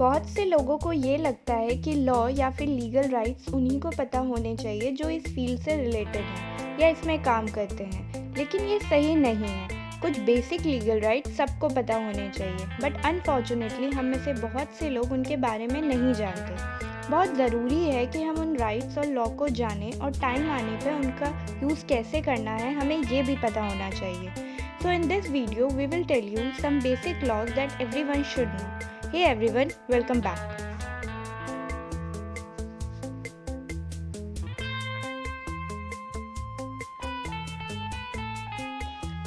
बहुत से लोगों को ये लगता है कि लॉ या फिर लीगल राइट्स उन्हीं को पता होने चाहिए जो इस फील्ड से रिलेटेड हैं या इसमें काम करते हैं, लेकिन ये सही नहीं है। कुछ बेसिक लीगल राइट्स सबको पता होने चाहिए, बट अनफॉर्चुनेटली हम में से बहुत से लोग उनके बारे में नहीं जानते। बहुत ज़रूरी है कि हम उन राइट्स और लॉ को जानें और टाइम आने पर उनका यूज़ कैसे करना है हमें ये भी पता होना चाहिए। So in this video, we will tell you some basic laws that everyone should know. Hey everyone, welcome back.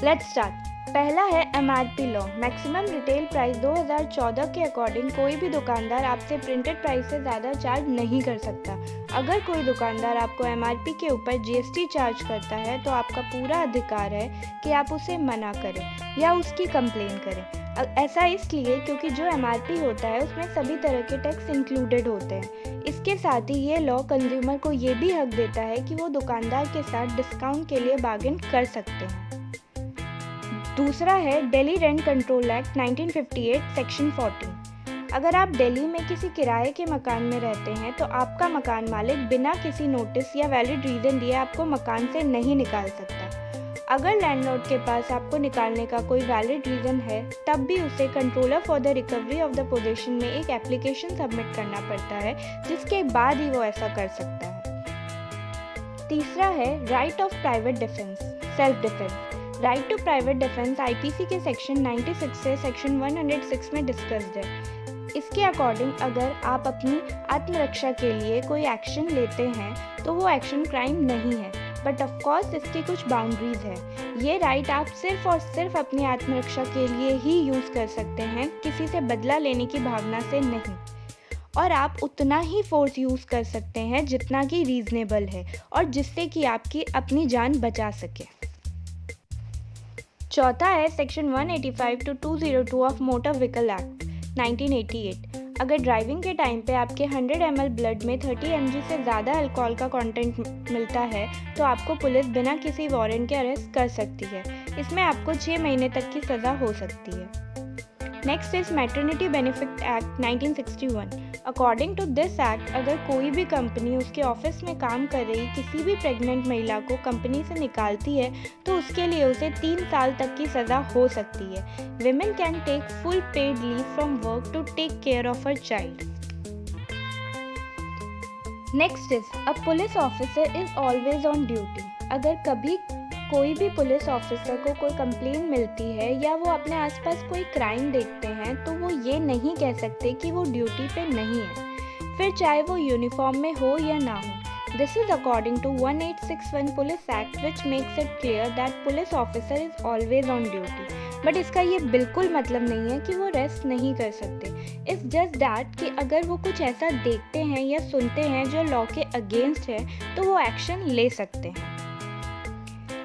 Let's start. पहला है MRP law. Maximum retail price 2014 के अकॉर्डिंग कोई भी दुकानदार आपसे प्रिंटेड प्राइस से ज़्यादा चार्ज नहीं कर सकता। अगर कोई दुकानदार आपको MRP के ऊपर GST चार्ज करता है तो आपका पूरा अधिकार है कि आप उसे मना करें या उसकी कंप्लेन करें। ऐसा इसलिए क्योंकि जो MRP होता है उसमें सभी तरह के टैक्स इंक्लूडेड होते हैं। इसके साथ ही ये लॉ कंज्यूमर को ये भी हक देता है कि वो दुकानदार के साथ डिस्काउंट के लिए बार्गेन कर सकते हैं। दूसरा है Delhi rent control act 1958 section 14। अगर आप दिल्ली में किसी किराए के मकान में रहते हैं तो आपका मकान मालिक बिना किसी नोटिस या वैलिड रीज़न दिए आपको मकान से नहीं निकाल सकता। अगर लैंडलॉर्ड के पास आपको निकालने का कोई वैलिड रीज़न है तब भी उसे controller for the recovery of the possession में एक एप्लीकेशन सबमिट करना पड़ता है, जिसके बाद ही वो ऐसा कर सकता है। तीसरा है right of private defence, self defence. Right to private defence IPC के सेक्शन 96 से सेक्शन 106 में डिस्कस्ड है। इसके अकॉर्डिंग अगर आप अपनी आत्मरक्षा के लिए कोई एक्शन लेते हैं तो वो एक्शन क्राइम नहीं है, बट ऑफ कोर्स इसकी कुछ बाउंड्रीज है। ये राइट आप सिर्फ और सिर्फ अपनी आत्मरक्षा के लिए ही यूज़ कर सकते हैं, किसी से बदला लेने की भावना से नहीं। और आप उतना ही फोर्स यूज़ कर सकते हैं जितना कि रीज़नेबल है और जिससे कि आपकी अपनी जान बचा सके। चौथा है section 185 to 202 of motor vehicle act 1988। अगर ड्राइविंग के टाइम पे आपके 100 ml ब्लड में 30 mg से ज़्यादा अल्कोहल का कंटेंट मिलता है तो आपको पुलिस बिना किसी वारंट के अरेस्ट कर सकती है। इसमें आपको 6 महीने तक की सज़ा हो सकती है। Next is maternity benefit act 1961। According to this act अगर कोई भी कंपनी उसके ऑफिस में काम कर रही किसी भी प्रेग्नेंट महिला को कंपनी से निकालती है तो उसके लिए उसे 3 साल तक की सज़ा हो सकती है। Women can take full paid leave from work to take care of her child. Next is a police officer is always on duty. अगर कभी कोई भी पुलिस ऑफिसर को कोई कंप्लेन मिलती है या वो अपने आसपास कोई क्राइम देखते हैं तो वो ये नहीं कह सकते कि वो ड्यूटी पे नहीं है, फिर चाहे वो यूनिफॉर्म में हो या ना हो। This is according to 1861 police act which makes it clear that police officer is always on duty. But इसका ये बिल्कुल मतलब नहीं है कि वो रेस्ट नहीं कर सकते। इट्स जस्ट दैट कि अगर वो कुछ ऐसा देखते हैं या सुनते हैं जो लॉ के अगेंस्ट है तो वो एक्शन ले सकते हैं।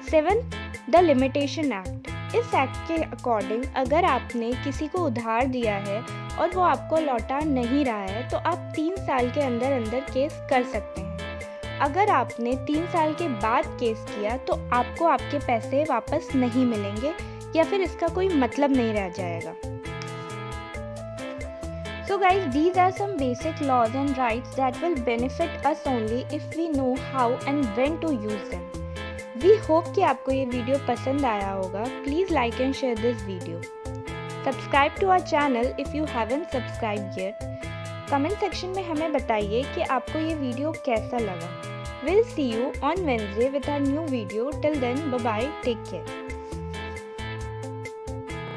7th, the limitation act. इस एक्ट के अकॉर्डिंग अगर आपने किसी को उधार दिया है और वो आपको लौटा नहीं रहा है तो आप 3 साल के अंदर अंदर केस कर सकते हैं। अगर आपने 3 साल के बाद केस किया तो आपको आपके पैसे वापस नहीं मिलेंगे या फिर इसका कोई मतलब नहीं रह जाएगा। So guys, these are some basic laws and rights that will benefit us only if we know how and when to use them. We hope कि आपको ये वीडियो पसंद आया होगा। Please like and share this video. Subscribe to our channel if you haven't subscribe yet. Comment section में हमें बताइए कि आपको ये वीडियो कैसा लगा। Will see you on Wednesday with a new video. Till then bye bye, take care.